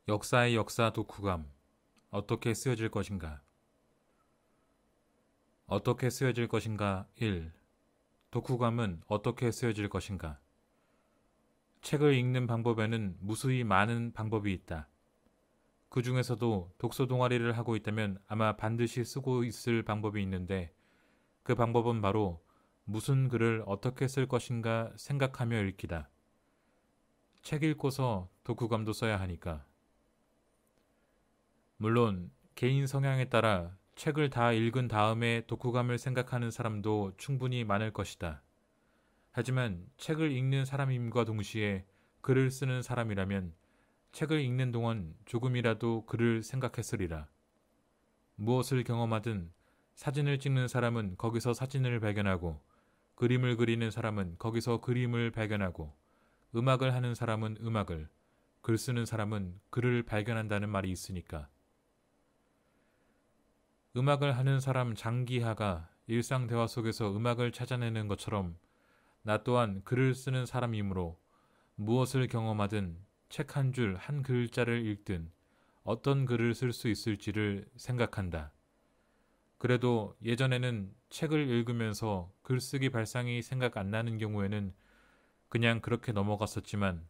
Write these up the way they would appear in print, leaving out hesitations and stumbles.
역사의 역사 독후감 어떻게 쓰여질 것인가? 어떻게 쓰여질 것인가? 1. 독후감은 어떻게 쓰여질 것인가? 책을 읽는 방법에는 무수히 많은 방법이 있다. 그 중에서도 독서 동아리를 하고 있다면 아마 반드시 쓰고 있을 방법이 있는데 그 방법은 바로 무슨 글을 어떻게 쓸 것인가 생각하며 읽기다. 책 읽고서 독후감도 써야 하니까. 물론 개인 성향에 따라 책을 다 읽은 다음에 독후감을 생각하는 사람도 충분히 많을 것이다. 하지만 책을 읽는 사람임과 동시에 글을 쓰는 사람이라면 책을 읽는 동안 조금이라도 글을 생각했으리라. 무엇을 경험하든 사진을 찍는 사람은 거기서 사진을 발견하고 그림을 그리는 사람은 거기서 그림을 발견하고 음악을 하는 사람은 음악을, 글 쓰는 사람은 글을 발견한다는 말이 있으니까. 음악을 하는 사람 장기하가 일상 대화 속에서 음악을 찾아내는 것처럼 나 또한 글을 쓰는 사람이므로 무엇을 경험하든 책 한 줄 한 글자를 읽든 어떤 글을 쓸 수 있을지를 생각한다. 그래도 예전에는 책을 읽으면서 글쓰기 발상이 생각 안 나는 경우에는 그냥 그렇게 넘어갔었지만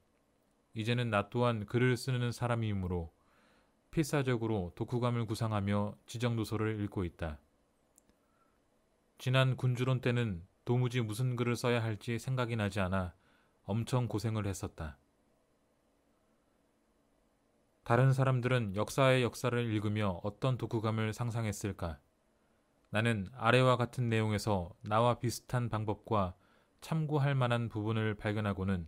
이제는 나 또한 글을 쓰는 사람이므로 필사적으로 독후감을 구상하며 지정도서를 읽고 있다. 지난 군주론 때는 도무지 무슨 글을 써야 할지 생각이 나지 않아 엄청 고생을 했었다. 다른 사람들은 역사의 역사를 읽으며 어떤 독후감을 상상했을까? 나는 아래와 같은 내용에서 나와 비슷한 방법과 참고할 만한 부분을 발견하고는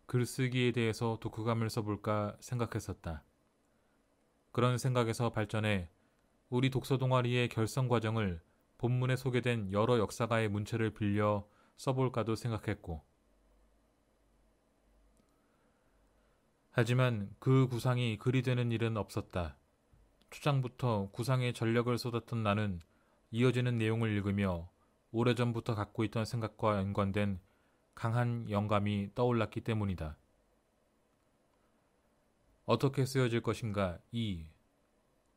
글쓰기에 대해서 독후감을 써볼까 생각했었다. 그런 생각에서 발전해 우리 독서 동아리의 결성 과정을 본문에 소개된 여러 역사가의 문체를 빌려 써볼까도 생각했고, 하지만 그 구상이 글이 되는 일은 없었다. 초장부터 구상에 전력을 쏟았던 나는 이어지는 내용을 읽으며 오래전부터 갖고 있던 생각과 연관된 강한 영감이 떠올랐기 때문이다. 어떻게 쓰여질 것인가? 2.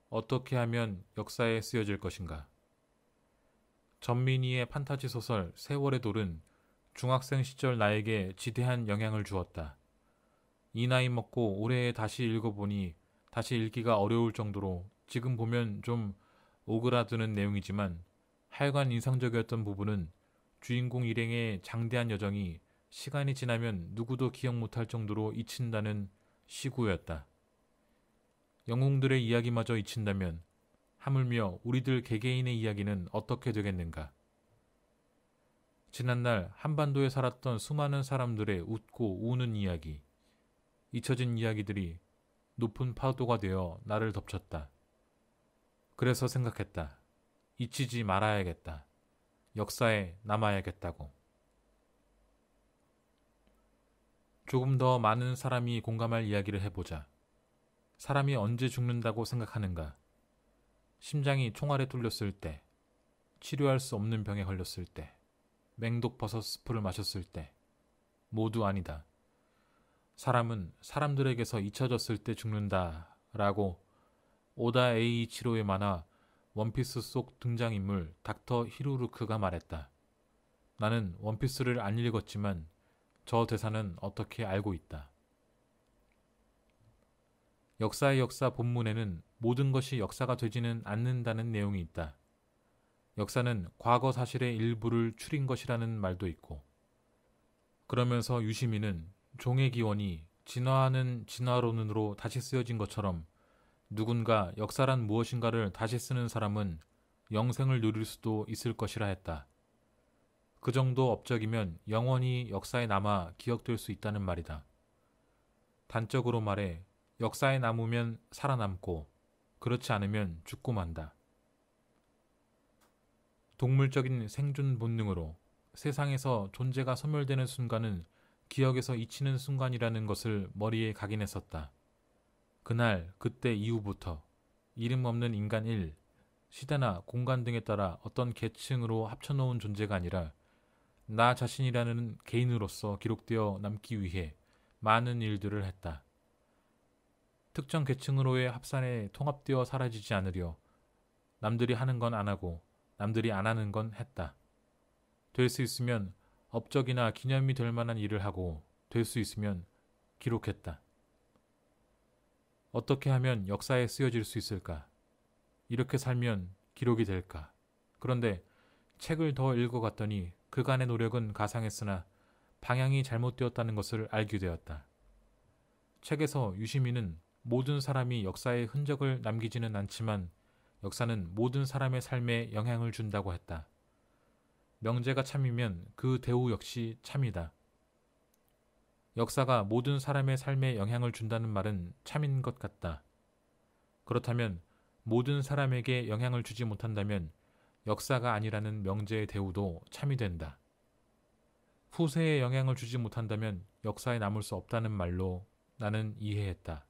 어떻게 하면 역사에 쓰여질 것인가? 전민희의 판타지 소설 세월의 돌은 중학생 시절 나에게 지대한 영향을 주었다. 이 나이 먹고 올해 다시 읽어보니 다시 읽기가 어려울 정도로 지금 보면 좀 오그라드는 내용이지만 하여간 인상적이었던 부분은 주인공 일행의 장대한 여정이 시간이 지나면 누구도 기억 못할 정도로 잊힌다는 시구였다. 영웅들의 이야기마저 잊힌다면 하물며 우리들 개개인의 이야기는 어떻게 되겠는가? 지난날 한반도에 살았던 수많은 사람들의 웃고 우는 이야기, 잊혀진 이야기들이 높은 파도가 되어 나를 덮쳤다. 그래서 생각했다. 잊히지 말아야겠다. 역사에 남아야겠다고. 조금 더 많은 사람이 공감할 이야기를 해보자. 사람이 언제 죽는다고 생각하는가? 심장이 총알에 뚫렸을 때, 치료할 수 없는 병에 걸렸을 때, 맹독버섯 스프를 마셨을 때, 모두 아니다. 사람은 사람들에게서 잊혀졌을 때 죽는다 라고 오다 에이이치로의 만화 원피스 속 등장인물 닥터 히루루크가 말했다. 나는 원피스를 안 읽었지만 저 대사는 어떻게 알고 있다. 역사의 역사 본문에는 모든 것이 역사가 되지는 않는다는 내용이 있다. 역사는 과거 사실의 일부를 추린 것이라는 말도 있고, 그러면서 유시민은 종의 기원이 진화하는 진화론으로 다시 쓰여진 것처럼 누군가 역사란 무엇인가를 다시 쓰는 사람은 영생을 누릴 수도 있을 것이라 했다. 그 정도 업적이면 영원히 역사에 남아 기억될 수 있다는 말이다. 단적으로 말해 역사에 남으면 살아남고 그렇지 않으면 죽고 만다. 동물적인 생존 본능으로 세상에서 존재가 소멸되는 순간은 기억에서 잊히는 순간이라는 것을 머리에 각인했었다. 그날 그때 이후부터 이름 없는 인간 1, 시대나 공간 등에 따라 어떤 계층으로 합쳐놓은 존재가 아니라 나 자신이라는 개인으로서 기록되어 남기 위해 많은 일들을 했다. 특정 계층으로의 합산에 통합되어 사라지지 않으려 남들이 하는 건 안 하고 남들이 안 하는 건 했다. 될 수 있으면 업적이나 기념이 될 만한 일을 하고 될 수 있으면 기록했다. 어떻게 하면 역사에 쓰여질 수 있을까? 이렇게 살면 기록이 될까? 그런데 책을 더 읽어갔더니 그간의 노력은 가상했으나 방향이 잘못되었다는 것을 알게 되었다. 책에서 유시민은 모든 사람이 역사에 흔적을 남기지는 않지만 역사는 모든 사람의 삶에 영향을 준다고 했다. 명제가 참이면 그 대우 역시 참이다. 역사가 모든 사람의 삶에 영향을 준다는 말은 참인 것 같다. 그렇다면 모든 사람에게 영향을 주지 못한다면 역사가 아니라는 명제의 대우도 참이 된다. 후세에 영향을 주지 못한다면 역사에 남을 수 없다는 말로 나는 이해했다.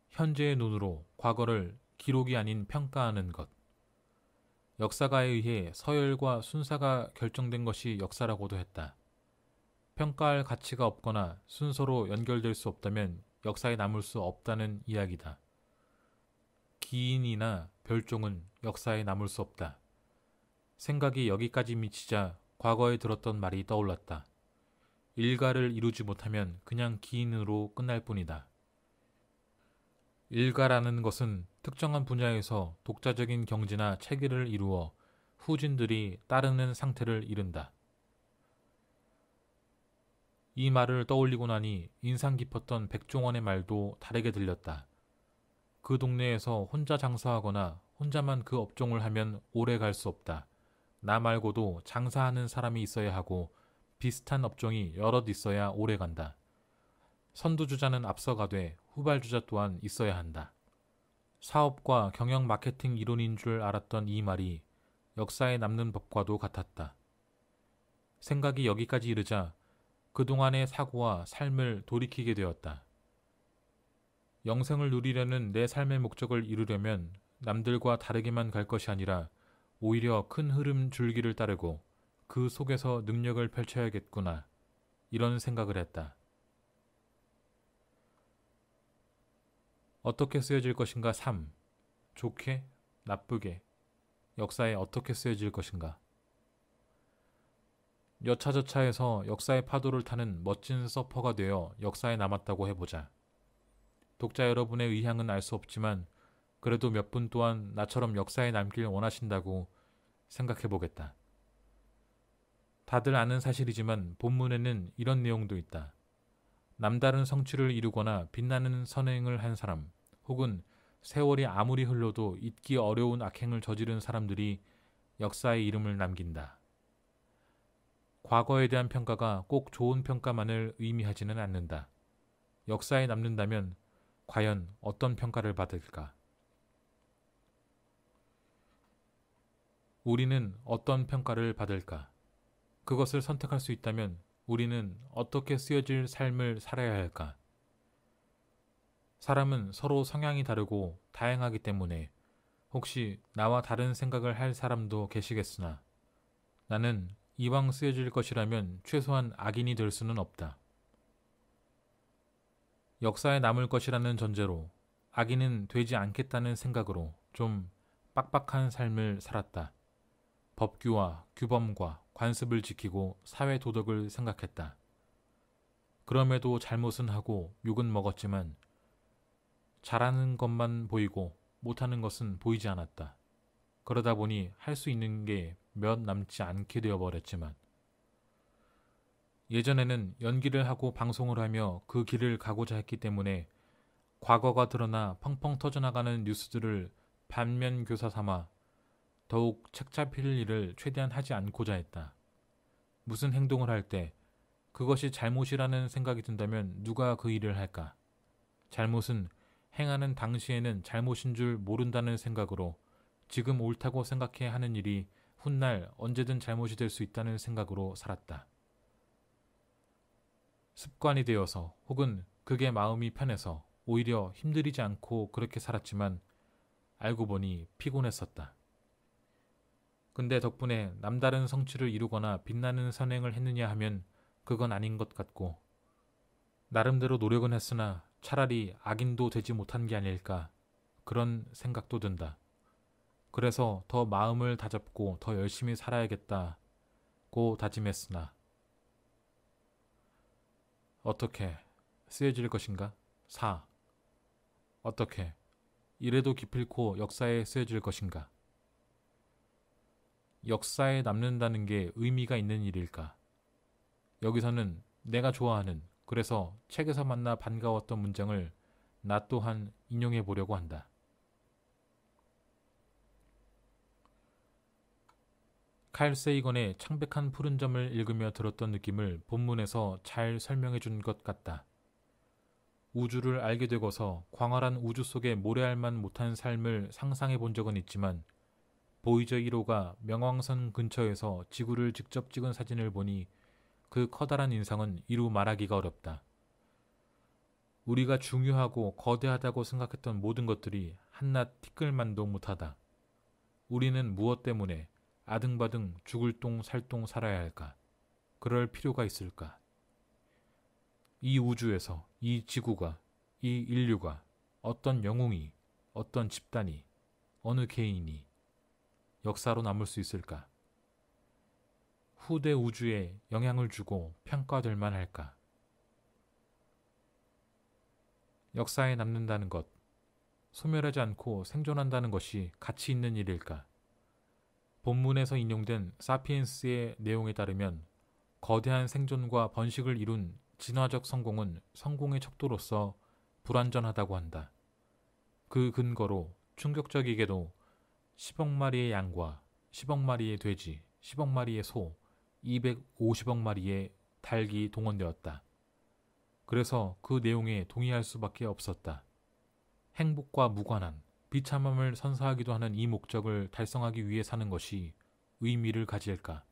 현재의 눈으로 과거를 기록이 아닌 평가하는 것. 역사가에 의해 서열과 순사가 결정된 것이 역사라고도 했다. 평가할 가치가 없거나 순서로 연결될 수 없다면 역사에 남을 수 없다는 이야기다. 기인이나 별종은 역사에 남을 수 없다. 생각이 여기까지 미치자 과거에 들었던 말이 떠올랐다. 일가를 이루지 못하면 그냥 기인으로 끝날 뿐이다. 일가라는 것은 특정한 분야에서 독자적인 경지나 체계를 이루어 후진들이 따르는 상태를 이른다. 이 말을 떠올리고 나니 인상 깊었던 백종원의 말도 다르게 들렸다. 그 동네에서 혼자 장사하거나 혼자만 그 업종을 하면 오래 갈 수 없다. 나 말고도 장사하는 사람이 있어야 하고 비슷한 업종이 여럿 있어야 오래 간다. 선두주자는 앞서가되 후발주자 또한 있어야 한다. 사업과 경영 마케팅 이론인 줄 알았던 이 말이 역사에 남는 법과도 같았다. 생각이 여기까지 이르자 그동안의 사고와 삶을 돌이키게 되었다. 영생을 누리려는 내 삶의 목적을 이루려면 남들과 다르게만 갈 것이 아니라 오히려 큰 흐름 줄기를 따르고 그 속에서 능력을 펼쳐야겠구나. 이런 생각을 했다. 어떻게 쓰여질 것인가 3. 좋게, 나쁘게, 역사에 어떻게 쓰여질 것인가. 여차저차해서 역사의 파도를 타는 멋진 서퍼가 되어 역사에 남았다고 해보자. 독자 여러분의 의향은 알 수 없지만 그래도 몇 분 또한 나처럼 역사에 남길 원하신다고 생각해보겠다. 다들 아는 사실이지만 본문에는 이런 내용도 있다. 남다른 성취를 이루거나 빛나는 선행을 한 사람, 혹은 세월이 아무리 흘러도 잊기 어려운 악행을 저지른 사람들이 역사의 이름을 남긴다. 과거에 대한 평가가 꼭 좋은 평가만을 의미하지는 않는다. 역사에 남는다면 과연 어떤 평가를 받을까? 우리는 어떤 평가를 받을까? 그것을 선택할 수 있다면 우리는 어떻게 쓰여질 삶을 살아야 할까? 사람은 서로 성향이 다르고 다양하기 때문에 혹시 나와 다른 생각을 할 사람도 계시겠으나 나는 이왕 쓰여질 것이라면 최소한 악인이 될 수는 없다. 역사에 남을 것이라는 전제로 악인은 되지 않겠다는 생각으로 좀 빡빡한 삶을 살았다. 법규와 규범과 관습을 지키고 사회 도덕을 생각했다. 그럼에도 잘못은 하고 욕은 먹었지만 잘하는 것만 보이고 못하는 것은 보이지 않았다. 그러다 보니 할 수 있는 게 몇 남지 않게 되어버렸지만 예전에는 연기를 하고 방송을 하며 그 길을 가고자 했기 때문에 과거가 드러나 펑펑 터져나가는 뉴스들을 반면교사 삼아 더욱 책 잡힐 일을 최대한 하지 않고자 했다. 무슨 행동을 할 때 그것이 잘못이라는 생각이 든다면 누가 그 일을 할까? 잘못은 행하는 당시에는 잘못인 줄 모른다는 생각으로 지금 옳다고 생각해 하는 일이 훗날 언제든 잘못이 될 수 있다는 생각으로 살았다. 습관이 되어서 혹은 그게 마음이 편해서 오히려 힘들이지 않고 그렇게 살았지만 알고 보니 피곤했었다. 근데 덕분에 남다른 성취를 이루거나 빛나는 선행을 했느냐 하면 그건 아닌 것 같고 나름대로 노력은 했으나 차라리 악인도 되지 못한 게 아닐까 그런 생각도 든다. 그래서 더 마음을 다잡고 더 열심히 살아야겠다고 다짐했으나 어떻게 쓰여질 것인가? 4. 어떻게 이래도 기필코 역사에 쓰여질 것인가? 역사에 남는다는 게 의미가 있는 일일까? 여기서는 내가 좋아하는 그래서 책에서 만나 반가웠던 문장을 나 또한 인용해 보려고 한다. 칼 세이건의 창백한 푸른 점을 읽으며 들었던 느낌을 본문에서 잘 설명해 준 것 같다. 우주를 알게 되고서 광활한 우주 속에 모래알만 못한 삶을 상상해 본 적은 있지만 보이저 1호가 명왕성 근처에서 지구를 직접 찍은 사진을 보니 그 커다란 인상은 이루 말하기가 어렵다. 우리가 중요하고 거대하다고 생각했던 모든 것들이 한낱 티끌만도 못하다. 우리는 무엇 때문에 아등바등 죽을 똥 살똥 살아야 할까? 그럴 필요가 있을까? 이 우주에서, 이 지구가, 이 인류가, 어떤 영웅이, 어떤 집단이, 어느 개인이 역사로 남을 수 있을까? 후대 우주에 영향을 주고 평가될 만할까? 역사에 남는다는 것, 소멸하지 않고 생존한다는 것이 가치 있는 일일까? 본문에서 인용된 사피엔스의 내용에 따르면 거대한 생존과 번식을 이룬 진화적 성공은 성공의 척도로서 불완전하다고 한다. 그 근거로 충격적이게도 10억 마리의 양과 10억 마리의 돼지, 10억 마리의 소, 250억 마리의 닭이 동원되었다. 그래서 그 내용에 동의할 수밖에 없었다. 행복과 무관한, 비참함을 선사하기도 하는 이 목적을 달성하기 위해 사는 것이 의미를 가질까?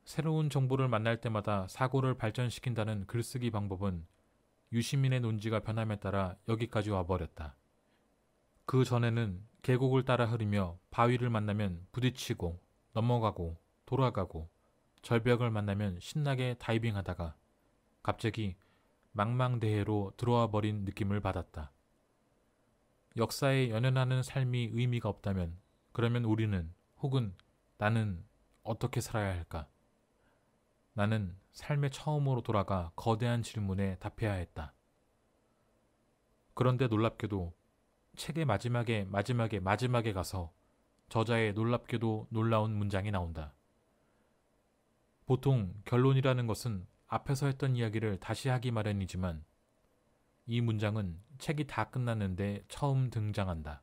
새로운 정보를 만날 때마다 사고를 발전시킨다는 글쓰기 방법은 유시민의 논지가 변함에 따라 여기까지 와버렸다. 그 전에는 계곡을 따라 흐르며 바위를 만나면 부딪히고 넘어가고 돌아가고 절벽을 만나면 신나게 다이빙하다가 갑자기 망망대해로 들어와 버린 느낌을 받았다. 역사에 연연하는 삶이 의미가 없다면 그러면 우리는 혹은 나는 어떻게 살아야 할까? 나는 삶의 처음으로 돌아가 거대한 질문에 답해야 했다. 그런데 놀랍게도 책의 마지막에 가서 저자의 놀랍게도 놀라운 문장이 나온다. 보통 결론이라는 것은 앞에서 했던 이야기를 다시 하기 마련이지만 이 문장은 책이 다 끝났는데 처음 등장한다.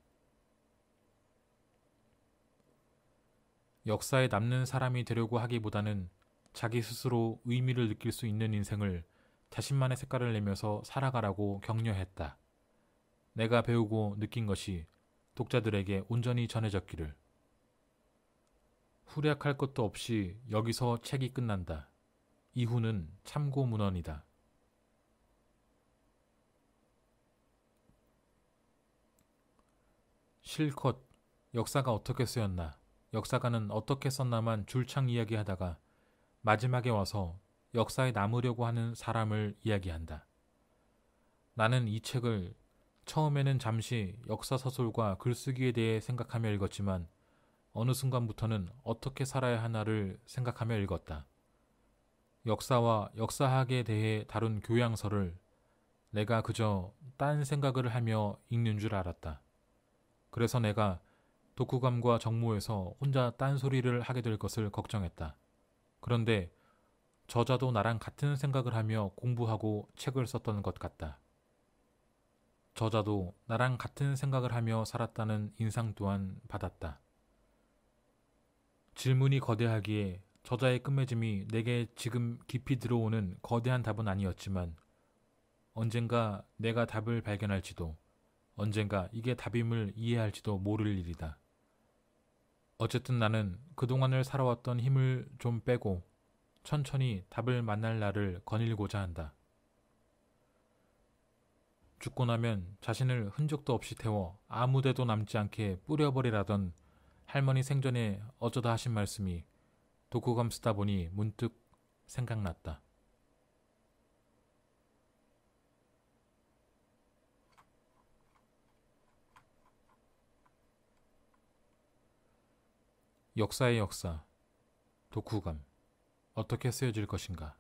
역사에 남는 사람이 되려고 하기보다는 자기 스스로 의미를 느낄 수 있는 인생을 자신만의 색깔을 내면서 살아가라고 격려했다. 내가 배우고 느낀 것이 독자들에게 온전히 전해졌기를. 후략할 것도 없이 여기서 책이 끝난다. 이후는 참고 문헌이다. 실컷 역사가 어떻게 쓰였나, 역사가는 어떻게 썼나만 줄창 이야기하다가 마지막에 와서 역사에 남으려고 하는 사람을 이야기한다. 나는 이 책을 처음에는 잠시 역사서술과 글쓰기에 대해 생각하며 읽었지만 어느 순간부터는 어떻게 살아야 하나를 생각하며 읽었다. 역사와 역사학에 대해 다룬 교양서를 내가 그저 딴 생각을 하며 읽는 줄 알았다. 그래서 내가 독후감과 정모에서 혼자 딴소리를 하게 될 것을 걱정했다. 그런데 저자도 나랑 같은 생각을 하며 공부하고 책을 썼던 것 같다. 저자도 나랑 같은 생각을 하며 살았다는 인상 또한 받았다. 질문이 거대하기에 저자의 끝맺음이 내게 지금 깊이 들어오는 거대한 답은 아니었지만 언젠가 내가 답을 발견할지도 언젠가 이게 답임을 이해할지도 모를 일이다. 어쨌든 나는 그동안을 살아왔던 힘을 좀 빼고 천천히 답을 만날 날을 거닐고자 한다. 죽고 나면 자신을 흔적도 없이 태워 아무데도 남지 않게 뿌려버리라던 할머니 생전에 어쩌다 하신 말씀이 독후감 쓰다 보니 문득 생각났다. 역사의 역사, 독후감, 어떻게 쓰여질 것인가?